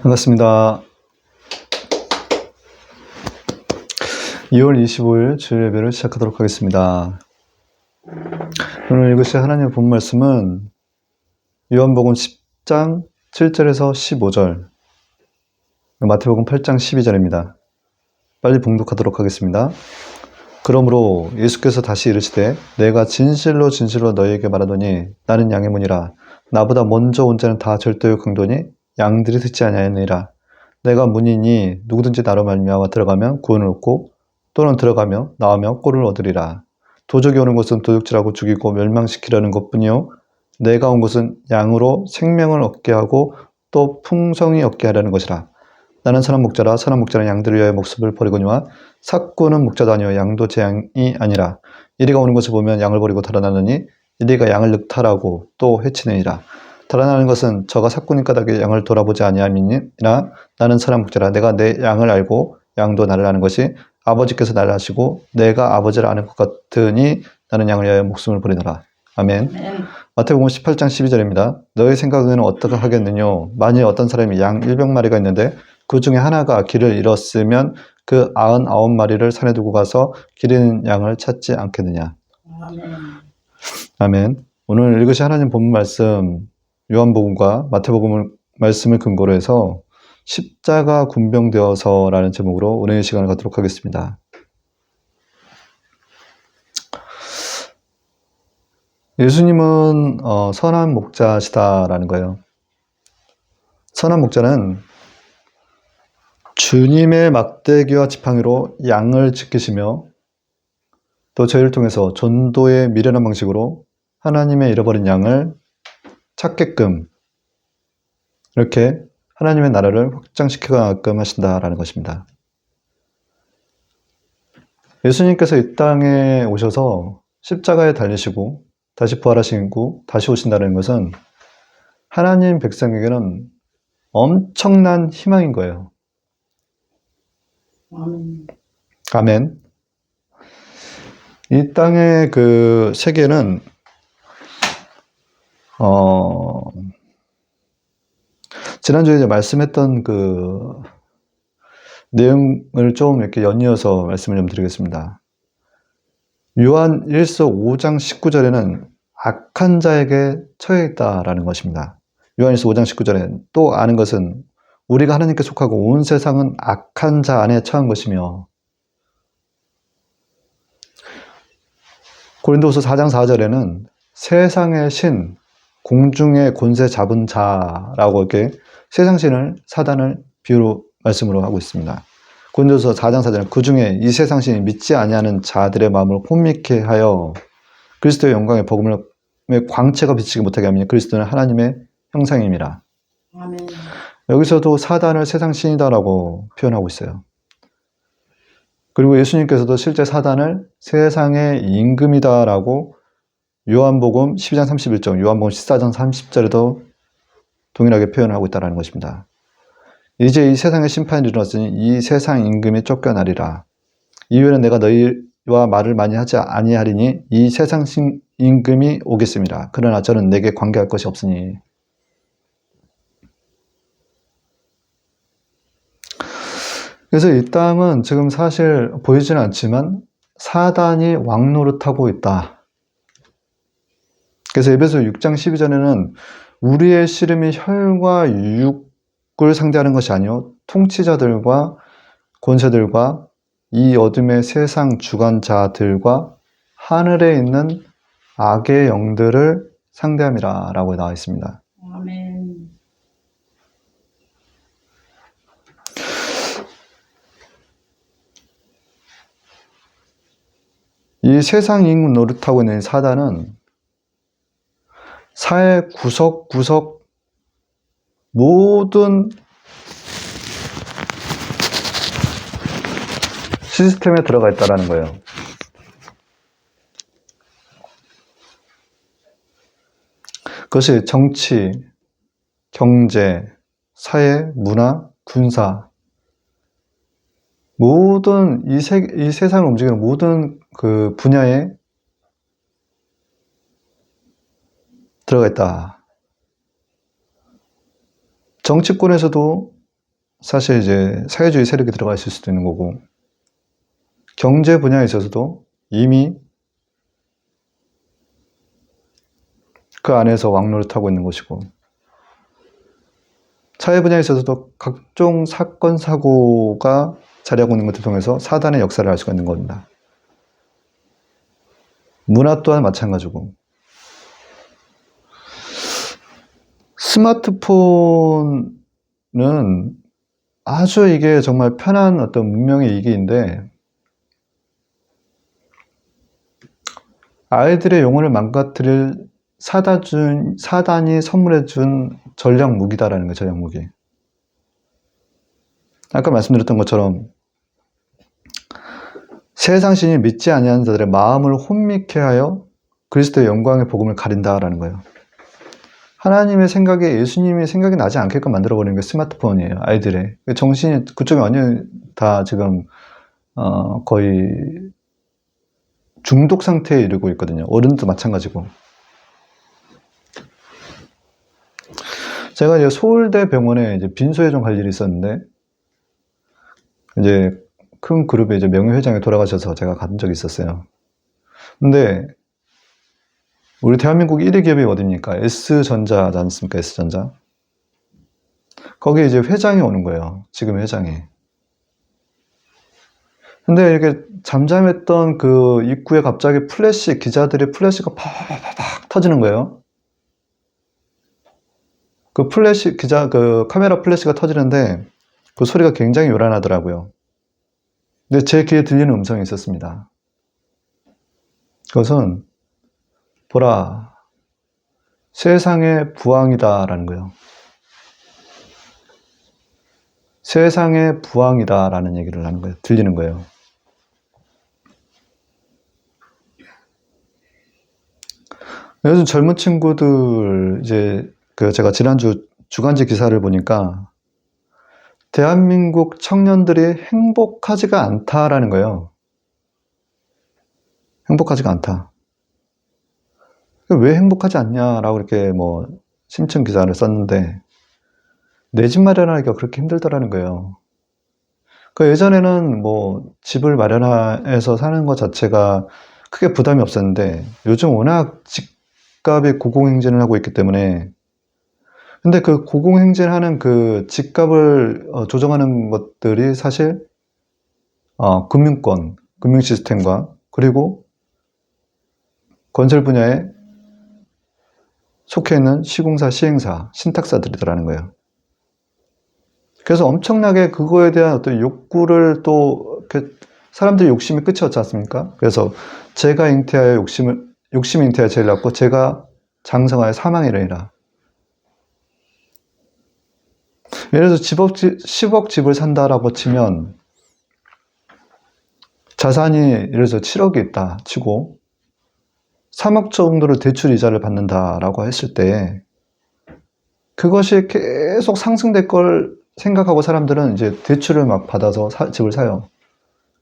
반갑습니다. 2월 25일 주일 예배를 시작하도록 하겠습니다. 오늘 읽으실 하나님의 본 말씀은 요한복음 10장 7절에서 15절, 마태복음 8장 12절입니다. 빨리 봉독하도록 하겠습니다. 그러므로 예수께서 다시 이르시되 내가 진실로 진실로 너희에게 말하노니 나는 양의 문이라. 나보다 먼저 온 자는 다 절대요 강도니 양들이 듣지 아니하느니라. 내가 문이니 누구든지 나로 말미암아 들어가면 구원을 얻고 또는 들어가며 나오며 꼴을 얻으리라. 도적이 오는 것은 도둑질하고 죽이고 멸망시키려는 것뿐이요 내가 온 것은 양으로 생명을 얻게 하고 또 풍성히 얻게 하려는 것이라. 나는 선한 목자라. 선한 목자는 양들을 위하여 목숨을 버리거니와 삭구는 목자도 아니요 양도 제 양이 아니라. 이리가 오는 것을 보면 양을 버리고 달아나느니 이리가 양을 늑탈하고 또 해치느니라. 달아나는 것은 저가 삭구니 까닭에 양을 돌아보지 아니함이니라. 나는 선한 목자라. 내가 내 양을 알고 양도 나를 아는 것이 아버지께서 나를 아시고 내가 아버지를 아는 것 같으니 나는 양을 위하여 목숨을 버리노라. 아멘. 마태복음 18장 12절입니다. 너의 생각은 어떻게 하겠느냐? 만일 어떤 사람이 양 100마리가 있는데 그 중에 하나가 길을 잃었으면 그 99마리를 산에 두고 가서 길 잃은 양을 찾지 않겠느냐. 아멘. 아멘. 오늘 읽으신 하나님 본 말씀 요한복음과 마태복음 말씀을 근거로 해서 십자가 군병되어서라는 제목으로 은혜의 시간을 갖도록 하겠습니다. 예수님은 선한 목자시다라는 거예요. 선한 목자는 주님의 막대기와 지팡이로 양을 지키시며 또 저희를 통해서 전도의 미련한 방식으로 하나님의 잃어버린 양을 찾게끔 이렇게 하나님의 나라를 확장시키게끔 하신다라는 것입니다. 예수님께서 이 땅에 오셔서 십자가에 달리시고 다시 부활하시고 다시 오신다는 것은 하나님 백성에게는 엄청난 희망인 거예요. 아멘. 아멘. 이 땅의 그 세계는 지난주에 이제 말씀했던 그 내용을 좀 이렇게 연이어서 말씀을 좀 드리겠습니다. 요한 1서 5장 19절에는 악한 자에게 처해 있다라는 것입니다. 요한 1서 5장 19절에 또 아는 것은 우리가 하나님께 속하고 온 세상은 악한 자 안에 처한 것이며, 고린도후서 4장 4절에는 세상의 신, 공중의 권세 잡은 자라고 이렇게 세상 신을 사단을 비유로 말씀으로 하고 있습니다. 고린도서 4장 4절은 그 중에 이 세상 신이 믿지 아니하는 자들의 마음을 혼미케 하여 그리스도의 영광의 복음의 광채가 비치지 못하게 하며 그리스도는 하나님의 형상임이라. 아멘. 여기서도 사단을 세상 신이다라고 표현하고 있어요. 그리고 예수님께서도 실제 사단을 세상의 임금이다라고 요한복음 12장 31절, 요한복음 14장 30절에도 동일하게 표현하고 있다는 것입니다. 이제 이 세상의 심판이 일어났으니 이 세상 임금이 쫓겨나리라. 이후에는 내가 너희와 말을 많이 하지 아니하리니 이 세상 임금이 오겠습니다. 그러나 저는 내게 관계할 것이 없으니. 그래서 이 땅은 지금 사실 보이지는 않지만 사단이 왕노릇하고 있다. 그래서 에베소 6장 12절에는 우리의 씨름이 혈과 육을 상대하는 것이 아니요 통치자들과 권세들과 이 어둠의 세상 주관자들과 하늘에 있는 악의 영들을 상대함이라 라고 나와 있습니다. 아멘. 이 세상 인구 노릇하고 있는 사단은 사회 구석구석 모든 시스템에 들어가 있다는 거예요. 그것이 정치, 경제, 사회, 문화, 군사, 모든 이 세상을 움직이는 모든 그 분야에 들어가 있다. 정치권에서도 사실 이제 사회주의 세력이 들어가 있을 수도 있는 거고, 경제 분야에 있어서도 이미 그 안에서 왕노릇하고 있는 것이고, 사회 분야에 있어서도 각종 사건, 사고가 자리하고 있는 것을 통해서 사단의 역사를 알 수가 있는 겁니다. 문화 또한 마찬가지고, 스마트폰은 아주 이게 정말 편한 어떤 문명의 이기인데, 아이들의 영혼을 망가뜨릴 사단이 선물해준 전략 무기다라는 거예요, 전략 무기. 아까 말씀드렸던 것처럼 세상 신이 믿지 아니하는 자들의 마음을 혼미케 하여 그리스도의 영광의 복음을 가린다라는 거예요. 하나님의 생각에 예수님의 생각이 나지 않게끔 만들어버리는 게 스마트폰이에요, 아이들의. 정신이 그쪽에 완전히 다 지금 거의 중독 상태에 이르고 있거든요. 어른도 마찬가지고. 제가 이제 서울대 병원에 이제 빈소회장 갈 일이 있었는데, 이제 큰 그룹의 이제 명예회장이 돌아가셔서 제가 간 적이 있었어요. 근데 우리 대한민국 1위 기업이 어디입니까? S전자지 않습니까? S전자. 거기에 이제 회장이 오는 거예요. 지금 회장이. 근데 이렇게 잠잠했던 그 입구에 갑자기 기자들의 플래시가 팍팍팍 터지는 거예요. 그 카메라 플래시가 터지는데 그 소리가 굉장히 요란하더라고요. 근데 제 귀에 들리는 음성이 있었습니다. 그것은 보라, 세상의 부왕이다라는 거예요. 세상의 부왕이다라는 얘기를 하는 거예요. 들리는 거예요. 요즘 젊은 친구들 이제 제가 지난주 주간지 기사를 보니까 대한민국 청년들이 행복하지가 않다라는 거예요. 행복하지가 않다. 왜 행복하지 않냐라고 이렇게 심층 기사를 썼는데, 내 집 마련하기가 그렇게 힘들다라는 거예요. 예전에는 집을 마련해서 사는 것 자체가 크게 부담이 없었는데, 요즘 워낙 집값이 고공행진을 하고 있기 때문에, 근데 그 고공행진하는 그 집값을 조정하는 것들이 사실 금융권, 금융 시스템과 그리고 건설 분야에 속해 있는 시공사, 시행사, 신탁사들이더라는 거예요. 그래서 엄청나게 그거에 대한 어떤 욕구를 또 사람들이 욕심이 끝이 없지 않습니까? 그래서 제가 잉태하여 욕심이 잉태하여 죄를 낳고 제가 장성하여 사망이라니라. 예를 들어서 10억 집을 산다라고 치면 자산이 예를 들어서 7억이 있다 치고 3억 정도를 대출 이자를 받는다라고 했을 때 그것이 계속 상승될 걸 생각하고 사람들은 이제 대출을 막 받아서 집을 사요.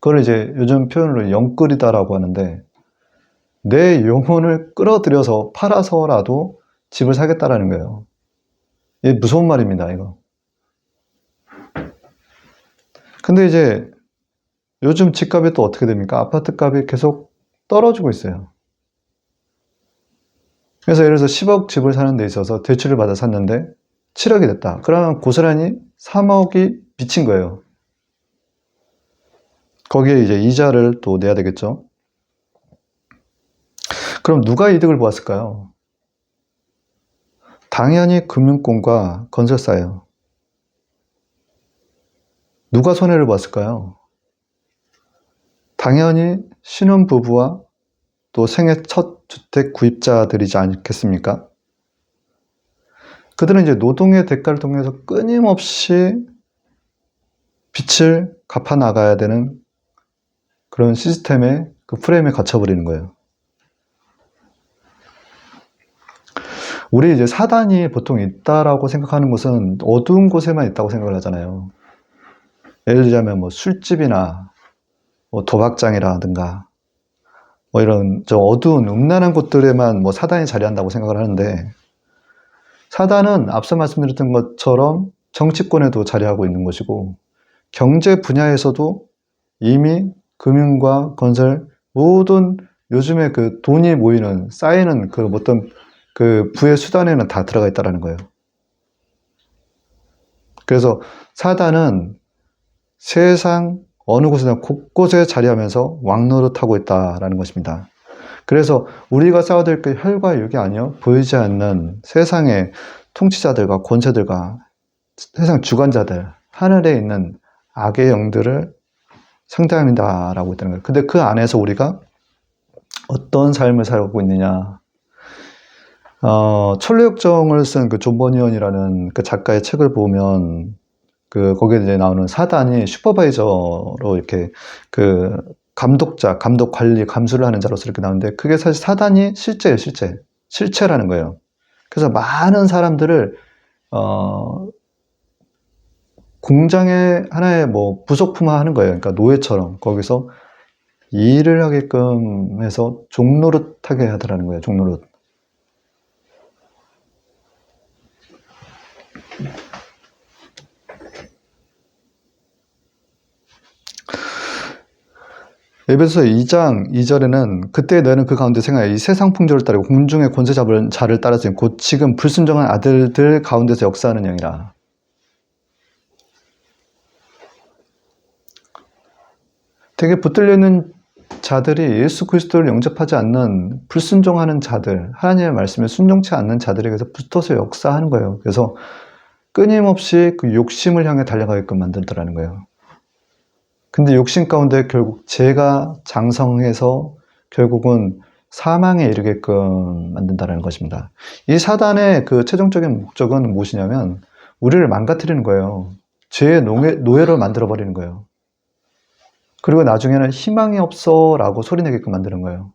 그걸 이제 요즘 표현으로 영끌이다라고 하는데, 내 영혼을 끌어들여서 팔아서라도 집을 사겠다라는 거예요. 이게 무서운 말입니다, 이거. 근데 이제 요즘 집값이 또 어떻게 됩니까? 아파트 값이 계속 떨어지고 있어요. 그래서 예를 들어서 10억 집을 사는 데 있어서 대출을 받아 샀는데 7억이 됐다. 그러면 고스란히 3억이 빚인 거예요. 거기에 이제 이자를 또 내야 되겠죠. 그럼 누가 이득을 보았을까요? 당연히 금융권과 건설사예요. 누가 손해를 봤을까요? 당연히 신혼부부와 또 생애 첫 주택 구입자들이지 않겠습니까? 그들은 이제 노동의 대가를 통해서 끊임없이 빚을 갚아 나가야 되는 그런 시스템의 그 프레임에 갇혀버리는 거예요. 우리 이제 사단이 보통 있다라고 생각하는 것은 어두운 곳에만 있다고 생각을 하잖아요. 예를 들자면 술집이나 도박장이라든가 이런 저 어두운 음란한 곳들에만 사단이 자리한다고 생각을 하는데, 사단은 앞서 말씀드렸던 것처럼 정치권에도 자리하고 있는 것이고, 경제 분야에서도 이미 금융과 건설, 모든 요즘에 그 돈이 모이는, 쌓이는 그 어떤 그 부의 수단에는 다 들어가 있다는 거예요. 그래서 사단은 세상 어느 곳에나 곳곳에 자리하면서 왕노릇하고 있다라는 것입니다. 그래서 우리가 싸워야 될 게 혈과 육이 아니요 보이지 않는 세상의 통치자들과 권세들과 세상 주관자들, 하늘에 있는 악의 영들을 상대합니다라고 있다는 거예요. 근데 그 안에서 우리가 어떤 삶을 살고 있느냐. 천로역정을 쓴 그 존 버니언이라는 그 작가의 책을 보면 그 거기에 이제 나오는 사단이 슈퍼바이저로 이렇게 그 감독자, 감독 관리, 감수를 하는 자로서 이렇게 나오는데 그게 사실 사단이 실제예요, 실체라는 거예요. 그래서 많은 사람들을 공장의 하나의 뭐 부속품화하는 거예요. 그러니까 노예처럼 거기서 일을 하게끔 해서 종노릇하게 하더라는 거예요. 종노릇. 에베소서 2장 2절에는 그때 너는 그 가운데 생각해 이 세상 풍조를 따르고 공중의 권세 잡은 자를 따르지 곧 지금 불순종한 아들들 가운데서 역사하는 영이라. 되게 붙들려 있는 자들이 예수 그리스도를 영접하지 않는 불순종하는 자들, 하나님의 말씀에 순종치 않는 자들에게서 붙어서 역사하는 거예요. 그래서 끊임없이 그 욕심을 향해 달려가게끔 만들더라는 거예요. 근데 욕심 가운데 결국 죄가 장성해서 결국은 사망에 이르게끔 만든다는 것입니다. 이 사단의 그 최종적인 목적은 무엇이냐면 우리를 망가뜨리는 거예요. 죄의 노예로 만들어버리는 거예요. 그리고 나중에는 희망이 없어 라고 소리내게끔 만드는 거예요.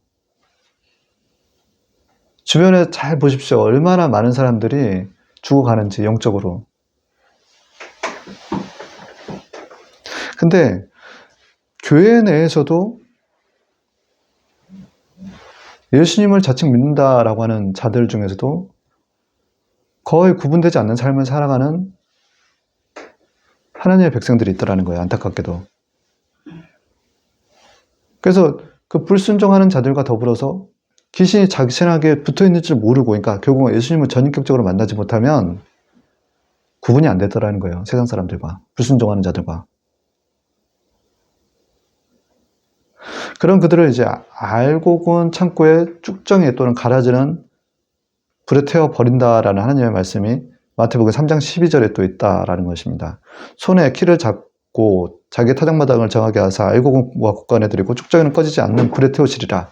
주변에 잘 보십시오. 얼마나 많은 사람들이 죽어가는지 영적으로. 근데 교회 내에서도 예수님을 자칭 믿는다라고 하는 자들 중에서도 거의 구분되지 않는 삶을 살아가는 하나님의 백성들이 있더라는 거예요. 안타깝게도. 그래서 그 불순종하는 자들과 더불어서 귀신이 자신에게 붙어있는 줄 모르고, 그러니까 결국은 예수님을 전인격적으로 만나지 못하면 구분이 안 되더라는 거예요. 세상 사람들과, 불순종하는 자들과. 그런 그들을 이제 알고군 창고에 쭉정이 또는 가라지는 불에 태워 버린다라는 하나님의 말씀이 마태복음 3장 12절에 또 있다라는 것입니다. 손에 키를 잡고 자기 타작마당을 정하게 하사 알고군과 국간에 들이고 쭉정이는 꺼지지 않는 불에 태우시리라.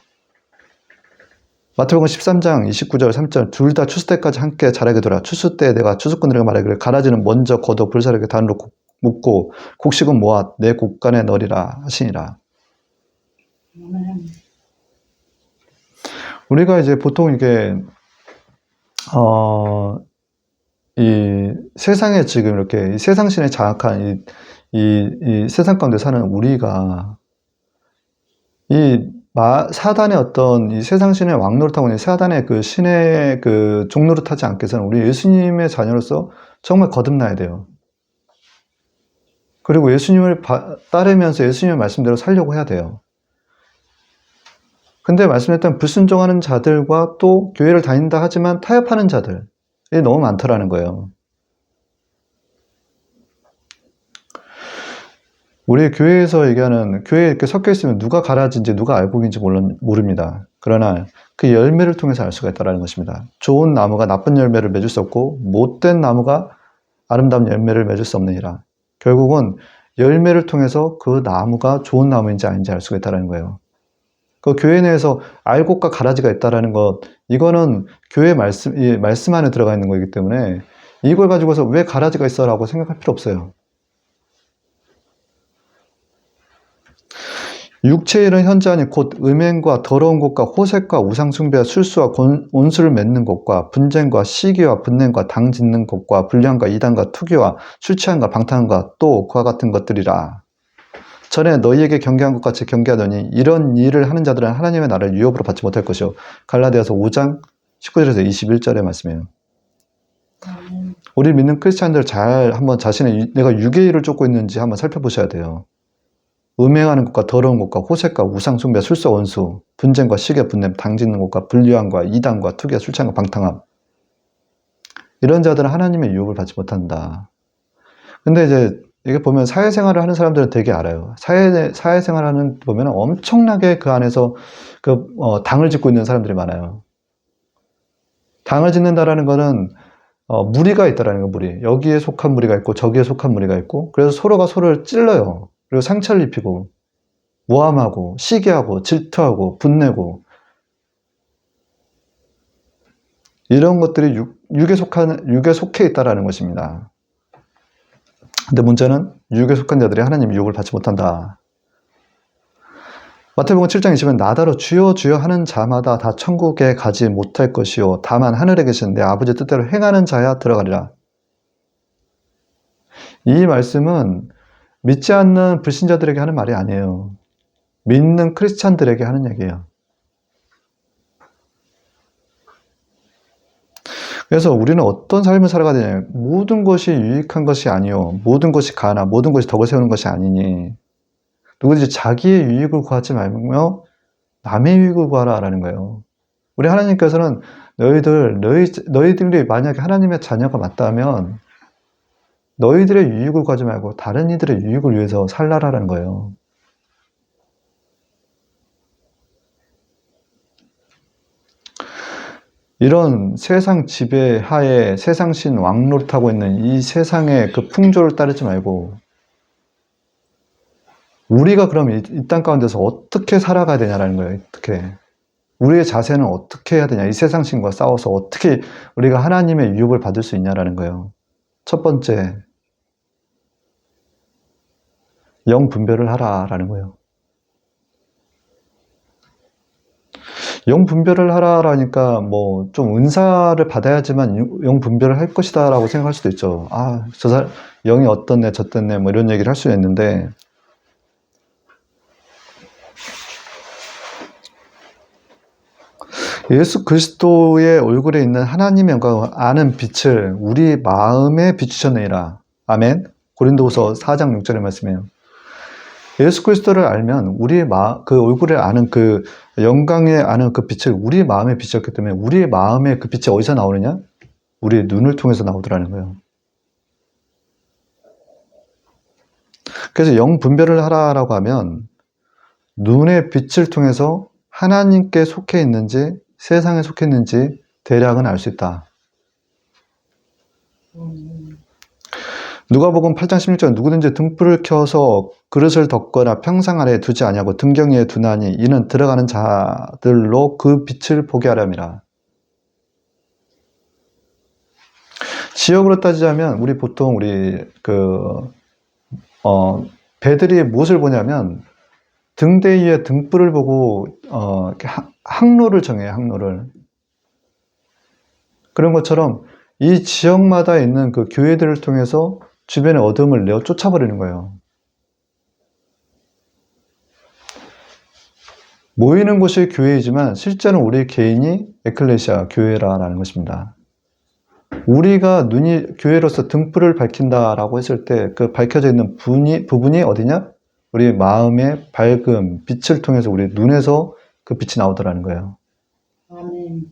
마태복음 13장 29절 3절 둘 다 추수 때까지 함께 자라게 둬라. 추수 때 내가 추수꾼들에게 말하기를 가라지는 먼저 걷어 불사르게 단으로 묶고 곡식은 모아 내 곡간에 넣으리라 하시니라. 우리가 이제 보통 이게 이 세상에 지금 이렇게 세상신에 장악한 이 세상 가운데 사는 우리가 이 사단의 어떤 이 세상신의 왕노릇하고 있는 사단의 그 신의 그 종노릇하지 않게 해서는 우리 예수님의 자녀로서 정말 거듭나야 돼요. 그리고 예수님을 따르면서 예수님의 말씀대로 살려고 해야 돼요. 근데 말씀했던 불순종하는 자들과 또 교회를 다닌다 하지만 타협하는 자들이 너무 많더라는 거예요. 우리 교회에서 얘기하는 교회에 이렇게 섞여 있으면 누가 가라지인지 누가 알곡인지 모릅니다. 그러나 그 열매를 통해서 알 수가 있다는 것입니다. 좋은 나무가 나쁜 열매를 맺을 수 없고 못된 나무가 아름다운 열매를 맺을 수 없느니라. 결국은 열매를 통해서 그 나무가 좋은 나무인지 아닌지 알 수가 있다는 거예요. 그 교회 내에서 알곡과 가라지가 있다는 것, 이거는 교회 말씀 안에 들어가 있는 거기 때문에 이걸 가지고서 왜 가라지가 있어? 라고 생각할 필요 없어요. 육체의 일은 현저하니 곧 음행과 더러운 것과 호색과 우상숭배와 술수와 온수를 맺는 것과 분쟁과 시기와 분냄과 당 짓는 것과 불량과 이단과 투기와 술 취함과 방탕함과 또 그와 같은 것들이라. 전에 너희에게 경계한 것 같이 경계하더니 이런 일을 하는 자들은 하나님의 나라를 유업으로 받지 못할 것이요. 갈라디아서 5장 19절에서 21절의 말씀이에요. 우리 믿는 크리스찬들 잘 한번 내가 유괴일을 쫓고 있는지 한번 살펴보셔야 돼요. 음행하는 것과 더러운 것과 호색과 우상숭배, 술수 원수, 분쟁과 시기 분냄, 당짓는 것과 불리함과 이단과 투기와 술취함과 방탕함. 이런 자들은 하나님의 유혹을 받지 못한다. 근데 이제 이게 보면 사회생활을 하는 사람들은 되게 알아요. 사회생활하는 보면 엄청나게 그 안에서 당을 짓고 있는 사람들이 많아요. 당을 짓는다라는 거는 무리가 있다라는 거, 무리. 여기에 속한 무리가 있고 저기에 속한 무리가 있고, 그래서 서로가 서로를 찔러요. 그리고 상처를 입히고 모함하고 시기하고 질투하고 분내고, 이런 것들이 육에 속해 있다라는 것입니다. 근데 문제는 육에 속한 자들이 하나님의 유혹을 받지 못한다. 마태복음 7장 20은 나더러 주여 주여 하는 자마다 다 천국에 가지 못할 것이요 다만 하늘에 계신 내 아버지 뜻대로 행하는 자야 들어가리라. 이 말씀은 믿지 않는 불신자들에게 하는 말이 아니에요. 믿는 크리스찬들에게 하는 얘기예요. 그래서 우리는 어떤 삶을 살아가야 되냐. 모든 것이 유익한 것이 아니요 모든 것이 가나 모든 것이 덕을 세우는 것이 아니니 누구든지 자기의 유익을 구하지 말며 남의 유익을 구하라라는 거예요. 우리 하나님께서는 너희들이 만약에 하나님의 자녀가 맞다면 너희들의 유익을 구하지 말고 다른 이들의 유익을 위해서 살라라는 거예요. 이런 세상 지배하에 세상신 왕노릇하고 있는 이 세상의 그 풍조를 따르지 말고 우리가 그럼 이 땅 가운데서 어떻게 살아가야 되냐라는 거예요. 어떻게. 우리의 자세는 어떻게 해야 되냐. 이 세상신과 싸워서 어떻게 우리가 하나님의 유혹을 받을 수 있냐라는 거예요. 첫 번째, 영 분별을 하라라는 거예요. 영 분별을 하라라니까 뭐 좀 은사를 받아야지만 영 분별을 할 것이다라고 생각할 수도 있죠. 아, 영이 어떻네 저떻네 뭐 이런 얘기를 할 수 있는데 예수 그리스도의 얼굴에 있는 하나님의 영광을 아는 빛을 우리 마음에 비추셨느니라. 아멘. 고린도후서 4장 6절의 말씀이에요. 예수 그리스도를 알면 우리의 그 얼굴을 아는 그 영광에 아는 그 빛을 우리의 마음에 비추었기 때문에 우리의 마음에 그 빛이 어디서 나오느냐? 우리의 눈을 통해서 나오더라는 거예요. 그래서 영 분별을 하라라고 하면 눈의 빛을 통해서 하나님께 속해 있는지 세상에 속해 있는지 대략은 알 수 있다. 누가복음 8장 16절 누구든지 등불을 켜서 그릇을 덮거나 평상 아래에 두지 아니하고 등경 위에 두나니 이는 들어가는 자들로 그 빛을 보게 하렵니다. 지역으로 따지자면 우리 보통 배들이 무엇을 보냐면 등대 위에 등불을 보고 항로를 정해요. 항로를. 그런 것처럼 이 지역마다 있는 그 교회들을 통해서 주변의 어둠을 내어 쫓아버리는 거예요. 모이는 곳이 교회이지만 실제는 우리 개인이 에클레시아, 교회라는 것입니다. 우리가 교회로서 등불을 밝힌다라고 했을 때 그 밝혀져 있는 부분이 어디냐? 우리 마음의 밝음, 빛을 통해서 우리 눈에서 그 빛이 나오더라는 거예요. 아멘.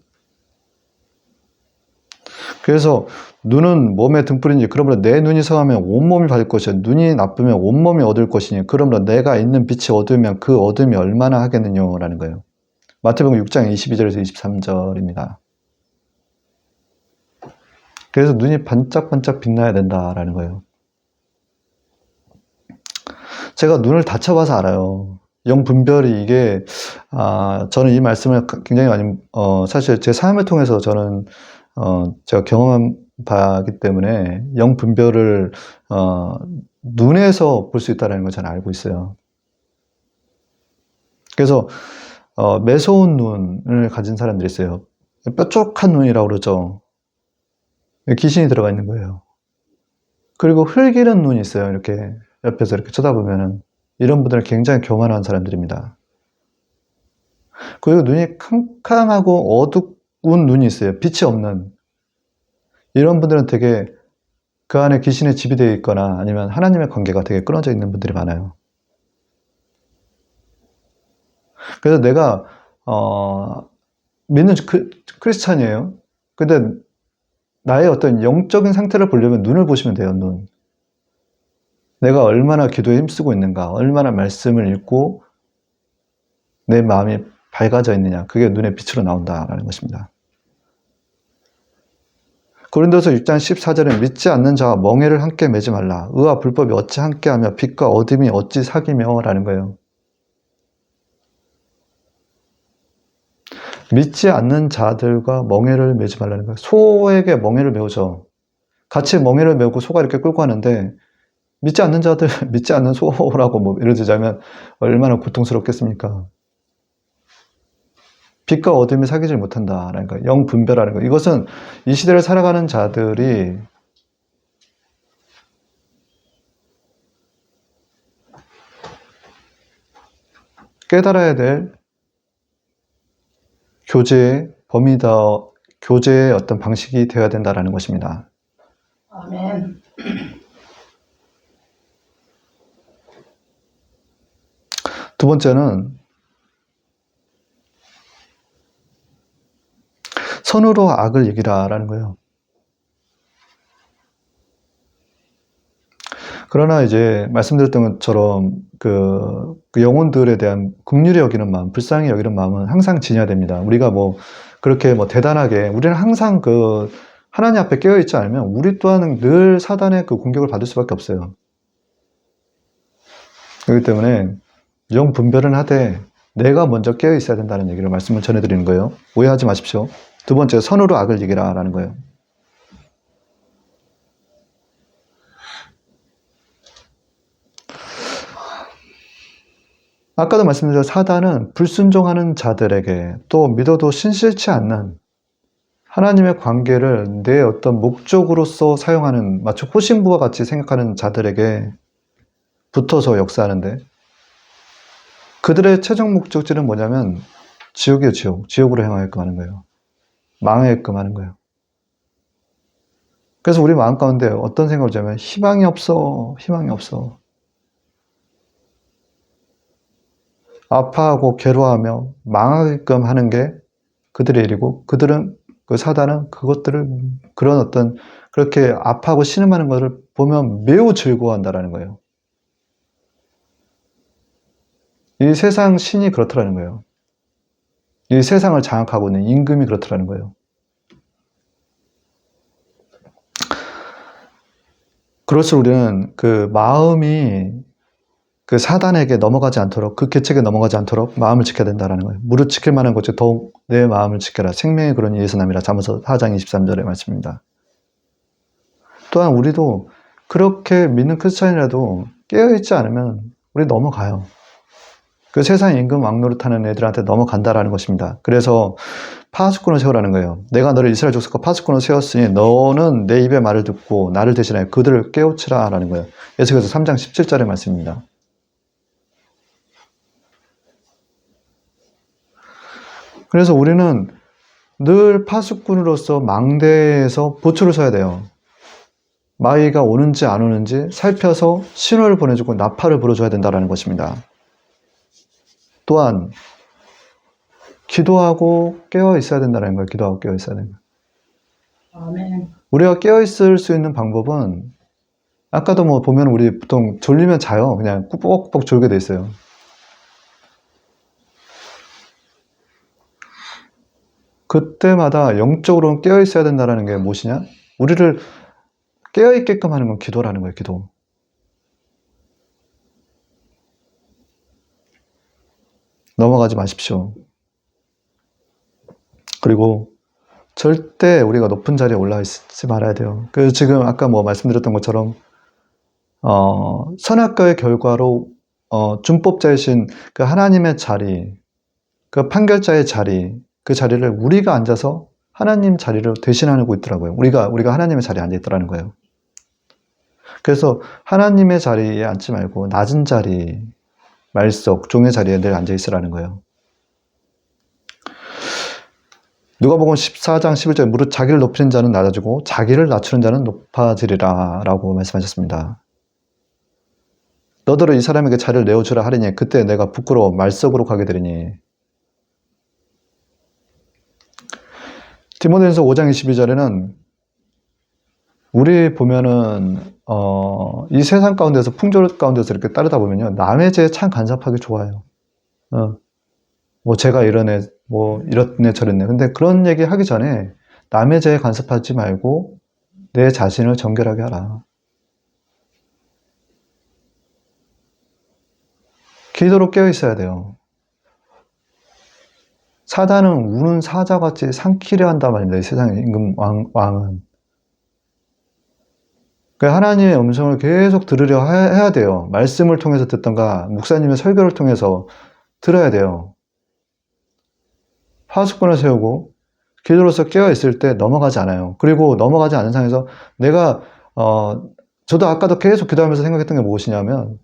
그래서 눈은 몸의 등불이니 그러므로 내 눈이 성하면 온몸이 밝을 것이요 눈이 나쁘면 온몸이 어두울 것이니 그러므로 내가 있는 빛이 어두우면 그 어둠이 얼마나 하겠느냐 라는 거예요. 마태복음 6장 22절에서 23절입니다. 그래서 눈이 반짝반짝 빛나야 된다라는 거예요. 제가 눈을 다쳐봐서 알아요. 영 분별이 이게 저는 이 말씀을 굉장히 많이 사실 제 삶을 통해서 저는 제가 경험한 바이기 때문에 영 분별을 눈에서 볼 수 있다는 걸 저는 알고 있어요. 그래서 매서운 눈을 가진 사람들이 있어요. 뾰족한 눈이라고 그러죠. 귀신이 들어가 있는 거예요. 그리고 흘기는 눈이 있어요. 이렇게 옆에서 이렇게 쳐다보면은 이런 분들은 굉장히 교만한 사람들입니다. 그리고 눈이 캄캄하고 어두운 눈이 있어요. 빛이 없는. 이런 분들은 되게 그 안에 귀신의 집이 되어 있거나 아니면 하나님의 관계가 되게 끊어져 있는 분들이 많아요. 그래서 내가 믿는 크리스찬이에요. 근데 나의 어떤 영적인 상태를 보려면 눈을 보시면 돼요. 눈. 내가 얼마나 기도에 힘쓰고 있는가, 얼마나 말씀을 읽고 내 마음이 밝아져 있느냐, 그게 눈의 빛으로 나온다라는 것입니다. 고린도서 6장 14절에 믿지 않는 자와 멍에를 함께 매지 말라. 의와 불법이 어찌 함께하며 빛과 어둠이 어찌 사귀며 라는 거예요. 믿지 않는 자들과 멍에를 매지 말라는 거예요. 소에게 멍에를 메우죠. 같이 멍에를 메우고 소가 이렇게 끌고 가는데 믿지 않는 자들, 믿지 않는 소라고 뭐 예를 들자면 얼마나 고통스럽겠습니까? 빛과 어둠이 사귀질 못한다라는 거예요. 영분별하는 거예요. 이것은 이 시대를 살아가는 자들이 깨달아야 될 교제의 범위다, 교제의 어떤 방식이 되어야 된다라는 것입니다. 아멘. 두 번째는 선으로 악을 이기라라는 거예요. 그러나 이제 말씀드렸던 것처럼 그 영혼들에 대한 긍휼히 여기는 마음, 불쌍히 여기는 마음은 항상 지녀야 됩니다. 우리가 뭐 그렇게 뭐 대단하게 우리는 항상 그 하나님 앞에 깨어 있지 않으면 우리 또한 늘 사단의 그 공격을 받을 수밖에 없어요. 그렇기 때문에 영 분별은 하되 내가 먼저 깨어 있어야 된다는 얘기를 말씀을 전해드리는 거예요. 오해하지 마십시오. 두 번째, 선으로 악을 이기라라는 거예요. 아까도 말씀드린 사단은 불순종하는 자들에게 또 믿어도 신실치 않는 하나님의 관계를 내 어떤 목적으로서 사용하는 마치 호신부와 같이 생각하는 자들에게 붙어서 역사하는데 그들의 최종 목적지는 뭐냐면 지옥이에요, 지옥. 지옥으로 향하게끔 하는 거예요. 망하게끔 하는 거예요. 그래서 우리 마음 가운데 어떤 생각을 하자면 희망이 없어, 희망이 없어. 아파하고 괴로워하며 망하게끔 하는 게 그들의 일이고 그들은 그 사단은 그것들을 그런 어떤 그렇게 아파하고 신음하는 것을 보면 매우 즐거워한다라는 거예요. 이 세상 신이 그렇더라는 거예요. 이 세상을 장악하고 있는 임금이 그렇더라는 거예요. 그럴수록 우리는 그 마음이 그 사단에게 넘어가지 않도록 그 계책에 넘어가지 않도록 마음을 지켜야 된다는 거예요. 무릇 지킬 만한 것이 더욱 내 마음을 지켜라. 생명의 근원이 이에서 남이라. 잠언서 4장 23절의 말씀입니다. 또한 우리도 그렇게 믿는 크리스찬이라도 깨어있지 않으면 우리 넘어가요. 그 세상 임금 왕노릇하는 애들한테 넘어간다라는 것입니다. 그래서 파수꾼을 세우라는 거예요. 내가 너를 이스라엘 족속과 파수꾼을 세웠으니 너는 내 입의 말을 듣고 나를 대신하여 그들을 깨우치라 라는 거예요. 에스겔서 3장 17절의 말씀입니다. 그래서 우리는 늘 파수꾼으로서 망대에서 보초를 서야 돼요. 마귀가 오는지 안 오는지 살펴서 신호를 보내주고 나팔을 불어줘야 된다는 것입니다. 또한 기도하고 깨어 있어야 된다는 거예요. 기도하고 깨어 있어야 된다. 아멘. 우리가 깨어 있을 수 있는 방법은 아까도 뭐 보면 우리 보통 졸리면 자요. 그냥 꾸벅꾸벅 졸게 돼 있어요. 그때마다 영적으로 깨어 있어야 된다는 게 무엇이냐? 우리를 깨어 있게끔 하는 건 기도라는 거예요. 기도. 넘어가지 마십시오. 그리고 절대 우리가 높은 자리에 올라 있지 말아야 돼요. 그래서 지금 아까 뭐 말씀드렸던 것처럼 선악과의 결과로 준법자이신 그 하나님의 자리, 그 판결자의 자리, 그 자리를 우리가 앉아서 하나님 자리를 대신하고 있더라고요. 우리가 하나님의 자리에 앉아 있더라는 거예요. 그래서 하나님의 자리에 앉지 말고 낮은 자리, 말석, 종의 자리에 늘 앉아 있으라는 거예요. 누가복음 14장 11절에 무릇 자기를 높이는 자는 낮아지고 자기를 낮추는 자는 높아지리라 라고 말씀하셨습니다. 너더러 이 사람에게 자리를 내어주라 하리니 그때 내가 부끄러워 말석으로 가게 되리니. 디모데전서 5장 22절에는 우리 보면은 이 세상 가운데서 풍조 가운데서 이렇게 따르다 보면요 남의 죄에 참 간섭하기 좋아요. 뭐 제가 이러네, 뭐 이렇네 저랬네. 근데 그런 얘기 하기 전에 남의 죄에 간섭하지 말고 내 자신을 정결하게 하라. 기도로 깨어 있어야 돼요. 사단은 우는 사자같이 삼키려 한단 말입니다. 이 세상의 임금 왕은. 하나님의 음성을 계속 들으려 해야 돼요. 말씀을 통해서 듣던가 목사님의 설교를 통해서 들어야 돼요. 파수꾼을 세우고 기도로서 깨어있을 때 넘어가지 않아요. 그리고 넘어가지 않은 상황에서 내가 저도 아까도 계속 기도하면서 생각했던 게 무엇이냐면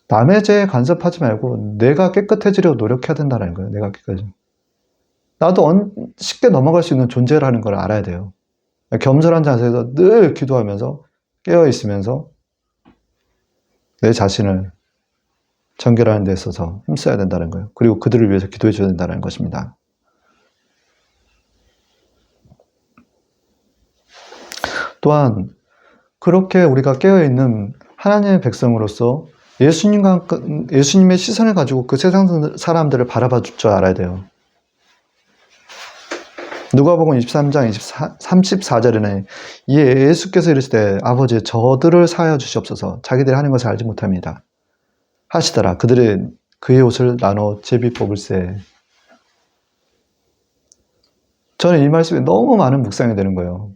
남의 죄에 간섭하지 말고 내가 깨끗해지려고 노력해야 된다는 거예요. 내가 깨끗해져. 나도 쉽게 넘어갈 수 있는 존재라는 걸 알아야 돼요. 겸손한 자세에서 늘 기도하면서 깨어있으면서 내 자신을 정결하는 데 있어서 힘써야 된다는 거예요. 그리고 그들을 위해서 기도해 줘야 된다는 것입니다. 또한 그렇게 우리가 깨어있는 하나님의 백성으로서 예수님의 시선을 가지고 그 세상 사람들을 바라봐 줄 줄 알아야 돼요. 누가복음 23장 34절에는 이에 예수께서 이르시되 아버지 저들을 사하여 주시옵소서 자기들이 하는 것을 알지 못합니다. 하시더라. 그들이 그의 옷을 나눠 제비 뽑을세. 저는 이 말씀에 너무 많은 묵상이 되는 거예요.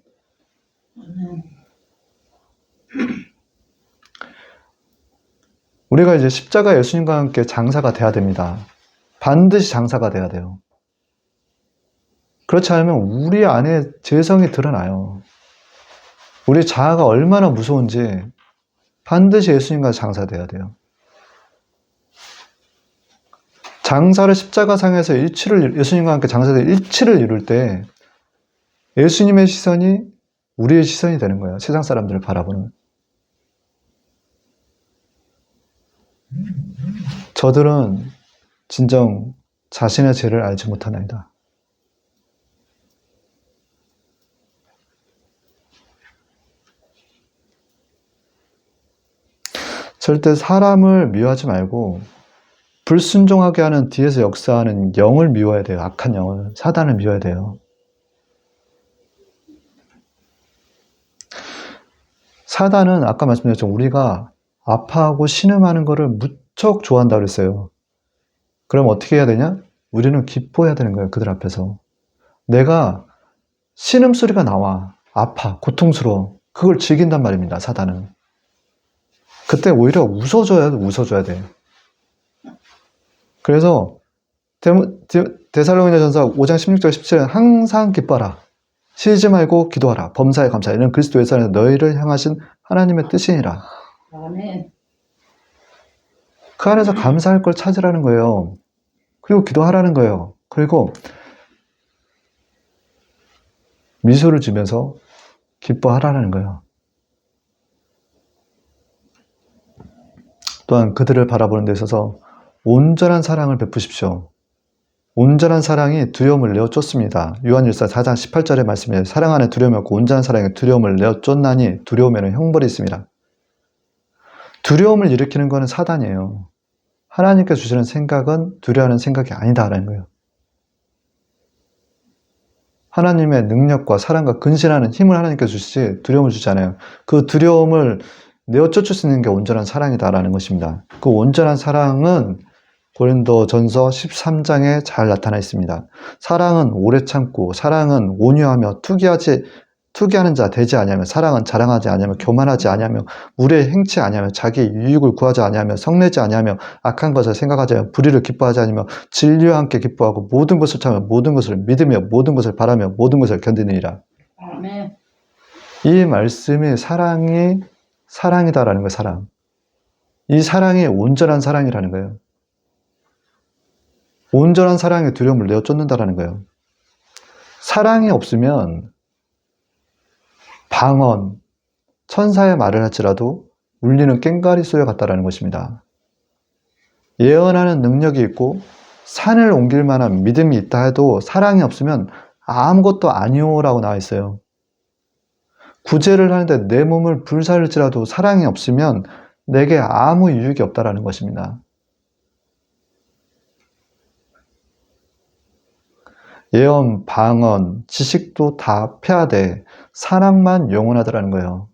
우리가 이제 십자가 예수님과 함께 장사가 돼야 됩니다. 반드시 장사가 돼야 돼요. 그렇지 않으면 우리 안에 죄성이 드러나요. 우리 자아가 얼마나 무서운지 반드시 예수님과 장사돼야 돼요. 장사를 십자가상에서 예수님과 함께 장사될 일치를 이룰 때 예수님의 시선이 우리의 시선이 되는 거예요. 세상 사람들을 바라보는. 저들은 진정 자신의 죄를 알지 못하나이다. 절대 사람을 미워하지 말고 불순종하게 하는 뒤에서 역사하는 영을 미워야 돼요. 악한 영을, 사단을 미워야 돼요. 사단은 아까 말씀드렸죠. 우리가 아파하고 신음하는 것을 무척 좋아한다고 그랬어요. 그럼 어떻게 해야 되냐? 우리는 기뻐해야 되는 거예요. 그들 앞에서. 내가 신음소리가 나와. 아파. 고통스러워. 그걸 즐긴단 말입니다. 사단은. 그때 오히려 웃어줘야 돼. 그래서 데살로니가전서 5장 16절 17절은 항상 기뻐하라. 쉬지 말고 기도하라. 범사에 감사하라. 이는 그리스도 예수 안에서 너희를 향하신 하나님의 뜻이니라. 아멘. 그 안에서 감사할 걸 찾으라는 거예요. 그리고 기도하라는 거예요. 그리고 미소를 지면서 기뻐하라는 거예요. 또한 그들을 바라보는 데 있어서 온전한 사랑을 베푸십시오. 온전한 사랑이 두려움을 내어 쫓습니다. 요한일서 4장 18절의 말씀에 사랑 안에 두려움이 없고 온전한 사랑이 두려움을 내어 쫓나니 두려움에는 형벌이 있습니다. 두려움을 일으키는 것은 사단이에요. 하나님께서 주시는 생각은 두려워하는 생각이 아니다라는 거예요. 하나님의 능력과 사랑과 근신하는 힘을 하나님께서 주시지 두려움을 주지 않아요. 그 두려움을 내어 쫓을 수 있는 게 온전한 사랑이다라는 것입니다. 그 온전한 사랑은 고린도전서 13장에 잘 나타나 있습니다. 사랑은 오래 참고 사랑은 온유하며 투기하는 자 되지 아니하며 사랑은 자랑하지 아니하며 교만하지 아니하며 무례 행치 아니하며 자기 유익을 구하지 아니하며 성내지 아니하며 악한 것을 생각하지 않으며 불의를 기뻐하지 아니하며 진리와 함께 기뻐하고 모든 것을 참으며 모든 것을 믿으며 모든 것을 바라며 모든 것을 견디느니라. 아멘. 이 말씀이 사랑이다라는 거예요. 사랑. 이 사랑이 온전한 사랑이라는 거예요. 온전한 사랑의 두려움을 내어 쫓는다라는 거예요. 사랑이 없으면 방언, 천사의 말을 할지라도 울리는 꽹과리 소리 같다라는 것입니다. 예언하는 능력이 있고 산을 옮길 만한 믿음이 있다 해도 사랑이 없으면 아무것도 아니오라고 나와 있어요. 구제를 하는데 내 몸을 불살질지라도 사랑이 없으면 내게 아무 유익이 없다라는 것입니다. 예언, 방언, 지식도 다 폐하되 사랑만 영원하다라는 거예요.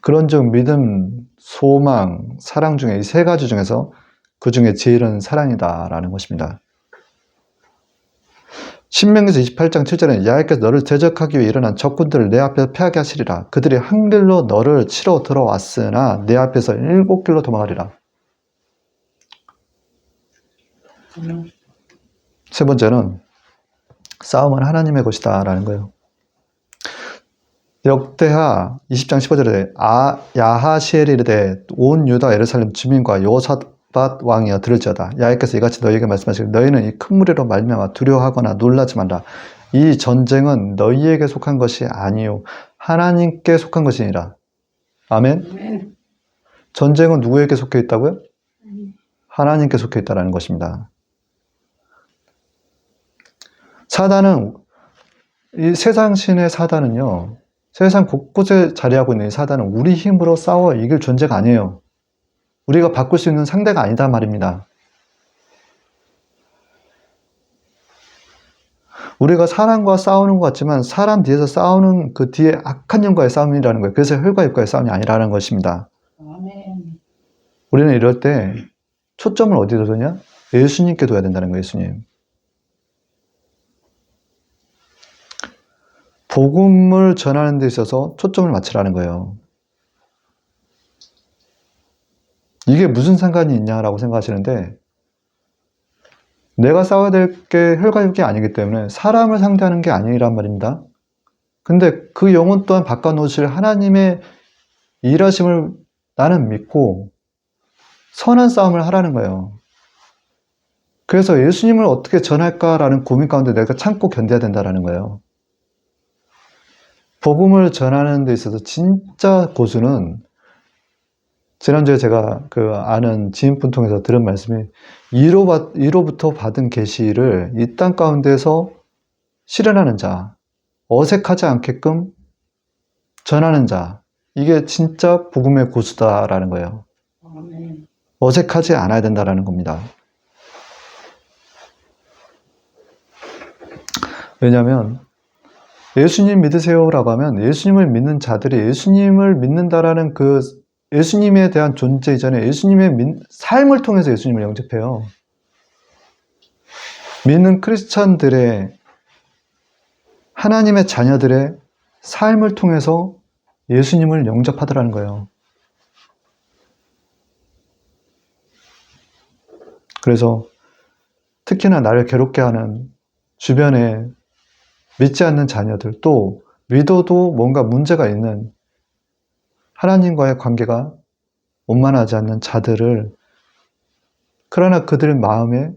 그런즉 믿음, 소망, 사랑 중에 이 세 가지 중에서 그 중에 제일은 사랑이다라는 것입니다. 신명기서 28장 7절에 야훼께서 너를 대적하기 위해 일어난 적군들을 내 앞에서 패하게 하시리라. 그들이 한 길로 너를 치러 들어왔으나 내 앞에서 7길로 도망하리라. 세 번째는 싸움은 하나님의 것이다 라는 거예요. 역대하 20장 15절에 야하시엘이 이르되 온 유다 예루살렘 주민과 여호사밧 왕이여 들을지어다. 야훼께서 이같이 너희에게 말씀하시기를 너희는 이 큰 무리로 말미암아 두려워하거나 놀라지 말라. 이 전쟁은 너희에게 속한 것이 아니요 하나님께 속한 것이니라. 아멘. 아멘. 전쟁은 누구에게 속해 있다고요? 하나님께 속해 있다는 것입니다. 사단은, 이 세상 신의 사단은요, 세상 곳곳에 자리하고 있는 이 사단은 우리 힘으로 싸워 이길 존재가 아니에요. 우리가 바꿀 수 있는 상대가 아니다 말입니다. 우리가 사람과 싸우는 것 같지만 사람 뒤에서 싸우는 그 뒤에 악한 영과의 싸움이라는 거예요. 그래서 혈과 육과의 싸움이 아니라는 것입니다. 아멘. 우리는 이럴 때 초점을 어디에 두느냐? 예수님께 둬야 된다는 거예요. 예수님. 복음을 전하는 데 있어서 초점을 맞추라는 거예요. 이게 무슨 상관이 있냐라고 생각하시는데 내가 싸워야 될 게 혈과 육이 아니기 때문에 사람을 상대하는 게 아니란 말입니다. 근데 그 영혼 또한 바꿔놓으실 하나님의 일하심을 나는 믿고 선한 싸움을 하라는 거예요. 그래서 예수님을 어떻게 전할까라는 고민 가운데 내가 참고 견뎌야 된다는 거예요. 복음을 전하는 데 있어서 진짜 고수는 지난주에 제가 그 아는 지인분 통해서 들은 말씀이 이로부터 받은 계시를 이 땅 가운데서 실현하는 자, 어색하지 않게끔 전하는 자, 이게 진짜 복음의 고수다라는 거예요. 아멘. 어색하지 않아야 된다라는 겁니다. 왜냐하면 예수님 믿으세요라고 하면 예수님을 믿는 자들이 예수님을 믿는다라는 그 예수님에 대한 존재 이전에 예수님의 삶을 통해서 예수님을 영접해요. 믿는 크리스찬들의 하나님의 자녀들의 삶을 통해서 예수님을 영접하더라는 거예요. 그래서 특히나 나를 괴롭게 하는 주변에 믿지 않는 자녀들, 또 믿어도 뭔가 문제가 있는 하나님과의 관계가 원만하지 않는 자들을, 그러나 그들 마음에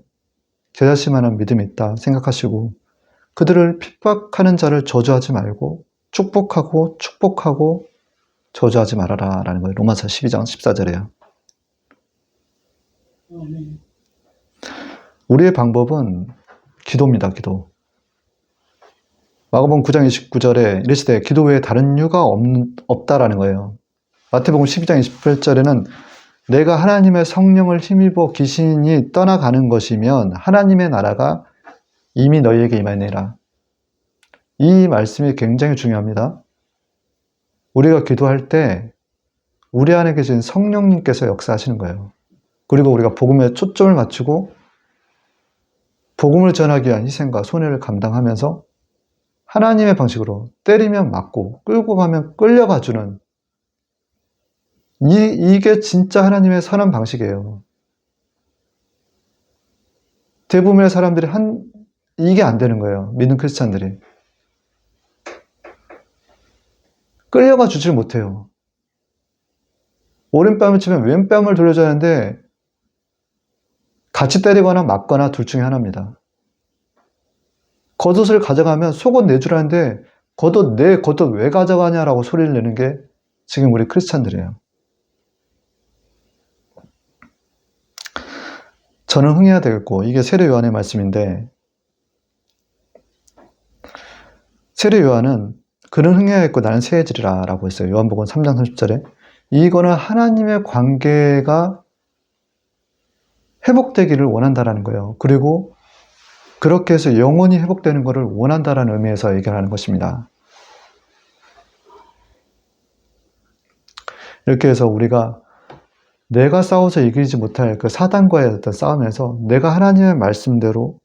제자씨만한 믿음이 있다 생각하시고 그들을 핍박하는 자를 저주하지 말고 축복하고 저주하지 말아라 라는 거예요. 로마서 12장 14절에요. 아멘. 우리의 방법은 기도입니다. 기도. 마가복음 9장 29절에 이르시되 기도 외에 다른 이유가 없다라는 거예요. 마태복음 12장 28절에는 내가 하나님의 성령을 힘입어 귀신이 떠나가는 것이면 하나님의 나라가 이미 너희에게 임하니라. 이 말씀이 굉장히 중요합니다. 우리가 기도할 때 우리 안에 계신 성령님께서 역사하시는 거예요. 그리고 우리가 복음에 초점을 맞추고 복음을 전하기 위한 희생과 손해를 감당하면서 하나님의 방식으로 때리면 맞고 끌고 가면 끌려가주는 이게 진짜 하나님의 선한 방식이에요. 대부분의 사람들이 이게 안 되는 거예요. 믿는 크리스찬들이. 끌려가 주질 못해요. 오른뺨을 치면 왼뺨을 돌려줘야 하는데 같이 때리거나 맞거나 둘 중에 하나입니다. 겉옷을 가져가면 속옷 내주라는데 겉옷 내 겉옷 왜 가져가냐라고 소리를 내는 게 지금 우리 크리스찬들이에요. 저는 흥해야 되겠고, 이게 세례 요한의 말씀인데, 세례 요한은 그는 흥해야겠고 나는 세해지리라 라고 했어요. 요한복음 3장 30절에. 이거는 하나님의 관계가 회복되기를 원한다라는 거예요. 그리고 그렇게 해서 영원히 회복되는 것을 원한다라는 의미에서 얘기하는 것입니다. 이렇게 해서 우리가 내가 싸워서 이기지 못할 그 사단과의 어떤 싸움에서 내가 하나님의 말씀대로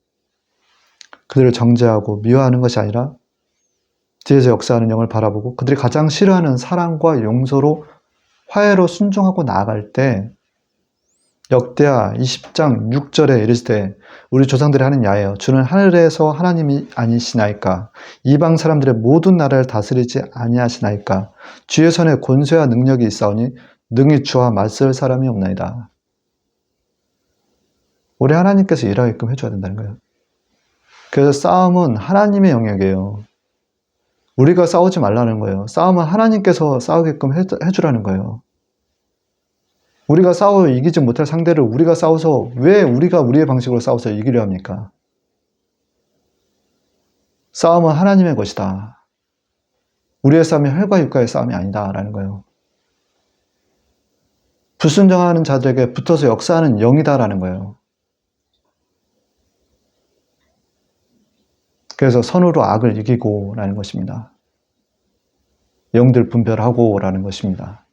그들을 정죄하고 미워하는 것이 아니라 뒤에서 역사하는 영을 바라보고 그들이 가장 싫어하는 사랑과 용서로 화해로 순종하고 나아갈 때 역대하 20장 6절에 이르시되 우리 조상들이 하는 야예요. 주는 하늘에서 하나님이 아니시나이까? 이방 사람들의 모든 나라를 다스리지 아니하시나이까? 주의 손에 권세와 능력이 있사오니 능히 주와 맞설 사람이 없나이다. 우리 하나님께서 일하게끔 해줘야 된다는 거예요. 그래서 싸움은 하나님의 영역이에요. 우리가 싸우지 말라는 거예요. 싸움은 하나님께서 싸우게끔 해주라는 거예요. 우리가 싸워 이기지 못할 상대를 우리가 싸워서 왜 우리가 우리의 방식으로 싸워서 이기려 합니까? 싸움은 하나님의 것이다. 우리의 싸움이 혈과 육과의 싸움이 아니다라는 거예요. 불순종하는 자들에게 붙어서 역사하는 영이다라는 거예요. 그래서 선으로 악을 이기고 라는 것입니다. 영들 분별하고 라는 것입니다.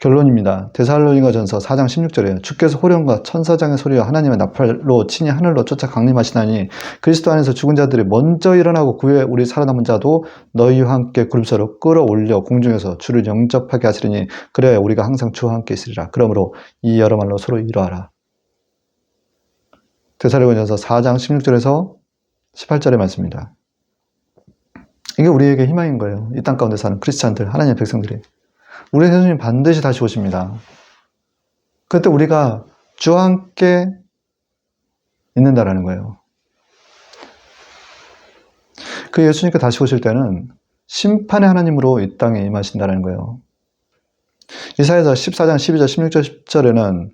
결론입니다. 데살로니가전서 4장 16절이에요. 주께서 호령과 천사장의 소리와 하나님의 나팔로 친히 하늘로 쫓아 강림하시나니 그리스도 안에서 죽은 자들이 먼저 일어나고 그 후에 우리 살아남은 자도 너희와 함께 구름처럼 끌어올려 공중에서 주를 영접하게 하시리니 그래야 우리가 항상 주와 함께 있으리라. 그러므로 이 여러 말로 서로 이러하라. 데살로니가전서 4장 16절에서 18절의 말씀입니다. 이게 우리에게 희망인 거예요. 이 땅 가운데 사는 크리스찬들, 하나님의 백성들이. 우리 예수님 반드시 다시 오십니다. 그때 우리가 주와 함께 있는다라는 거예요. 그 예수님께 다시 오실 때는 심판의 하나님으로 이 땅에 임하신다는 거예요. 이사야서 14장 12절 16절 10절에는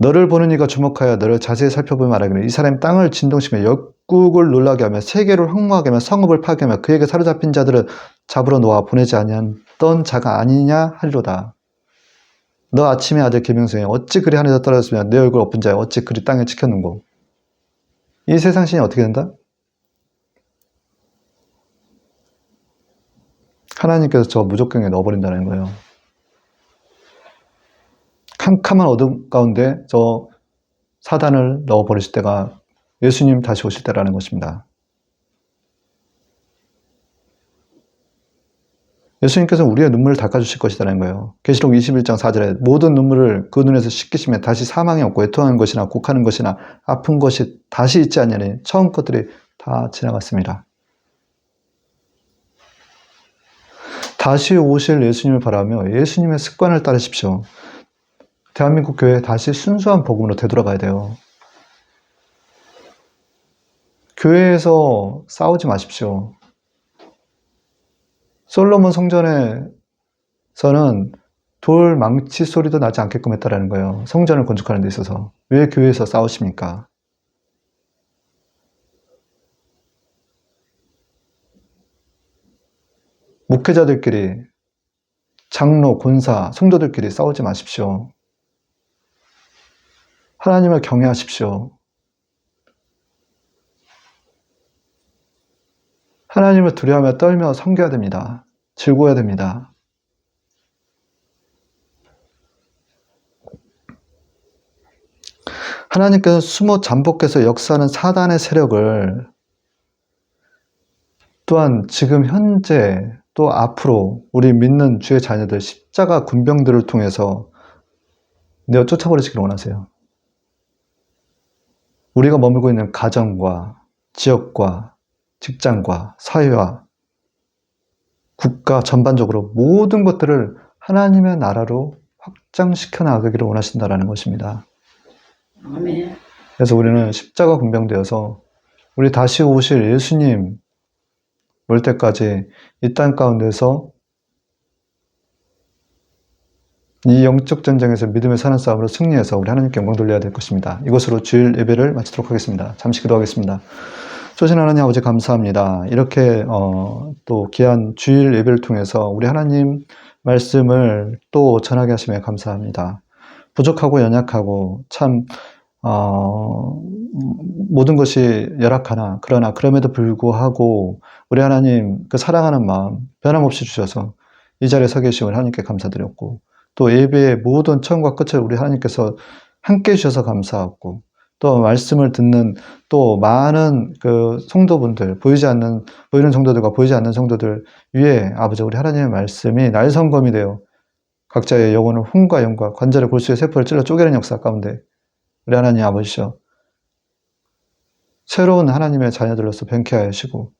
너를 보는 이가 주목하여 너를 자세히 살펴보며 말하기를 이 사람이 땅을 진동시키며 역국을 놀라게 하며 세계를 황무하게 하며 성읍을 파괴하며 그에게 사로잡힌 자들을 잡으러 놓아 보내지 아니했던 자가 아니냐 하리로다. 너 아침의 아들 김영성이 어찌 그리 하늘에서 떨어졌으며 내 얼굴 엎은 자여 어찌 그리 땅에 찍혔는고. 이 세상 신이 어떻게 된다? 하나님께서 저 무적경에 넣어버린다는 거예요. 캄캄한 어둠 가운데 저 사단을 넣어버리실 때가 예수님 다시 오실 때라는 것입니다. 예수님께서 우리의 눈물을 닦아주실 것이라는 거예요. 계시록 21장 4절에 모든 눈물을 그 눈에서 씻기시면 다시 사망이 없고 애통하는 것이나 곡하는 것이나 아픈 것이 다시 있지 않냐니 처음 것들이 다 지나갔습니다. 다시 오실 예수님을 바라며 예수님의 습관을 따르십시오. 대한민국 교회에 다시 순수한 복음으로 되돌아가야 돼요. 교회에서 싸우지 마십시오. 솔로몬 성전에서는 돌 망치 소리도 나지 않게끔 했다라는 거예요. 성전을 건축하는 데 있어서. 왜 교회에서 싸우십니까? 목회자들끼리, 장로, 권사, 성도들끼리 싸우지 마십시오. 하나님을 경외하십시오. 하나님을 두려워하며 떨며 섬겨야 됩니다. 즐거워야 됩니다. 하나님께서 숨어 잠복해서 역사하는 사단의 세력을 또한 지금 현재 또 앞으로 우리 믿는 주의 자녀들 십자가 군병들을 통해서 내어 쫓아버리시기를 원하세요. 우리가 머물고 있는 가정과 지역과 직장과 사회와 국가 전반적으로 모든 것들을 하나님의 나라로 확장시켜 나가기를 원하신다라는 것입니다. 아멘. 그래서 우리는 십자가 군병되어서 우리 다시 오실 예수님 올 때까지 이 땅 가운데서 이 영적 전쟁에서 믿음의 사는 싸움으로 승리해서 우리 하나님께 영광 돌려야 될 것입니다. 이것으로 주일 예배를 마치도록 하겠습니다. 잠시 기도하겠습니다. 소신 하나님 아버지 감사합니다. 이렇게 또 귀한 주일 예배를 통해서 우리 하나님 말씀을 또 전하게 하심에 감사합니다. 부족하고 연약하고 참 모든 것이 열악하나 그러나 그럼에도 불구하고 우리 하나님 그 사랑하는 마음 변함없이 주셔서 이 자리에 서 계심을 하나님께 감사드렸고 또 예배의 모든 처음과 끝을 우리 하나님께서 함께 해주셔서 감사하고 또 말씀을 듣는 또 많은 그 성도분들 보이는 성도들과 보이지 않는 성도들 위에 아버지 우리 하나님의 말씀이 날성검이 되어 각자의 영혼을 혼과 영과 관절의 골수의 세포를 찔러 쪼개는 역사 가운데 우리 하나님 아버지셔 새로운 하나님의 자녀들로서 변케 하여 주시고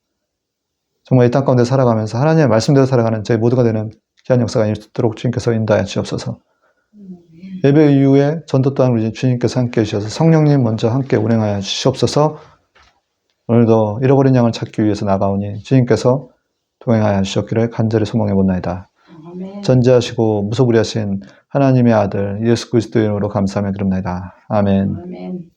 정말 이 땅 가운데 살아가면서 하나님의 말씀대로 살아가는 저희 모두가 되는 귀한 역사가 있도록 주님께서 인도하여 주옵소서. 예배 이후에 전도 또한 우리 주님께서 함께 해주셔서 성령님 먼저 함께 운행하여 주시옵소서. 오늘도 잃어버린 양을 찾기 위해서 나가오니 주님께서 동행하여 주셨기를 간절히 소망해 본나이다. 아멘. 전지하시고 무소불위하신 하나님의 아들 예수 그리스도의 이름으로 감사하며 그럽나이다. 아멘. 아멘.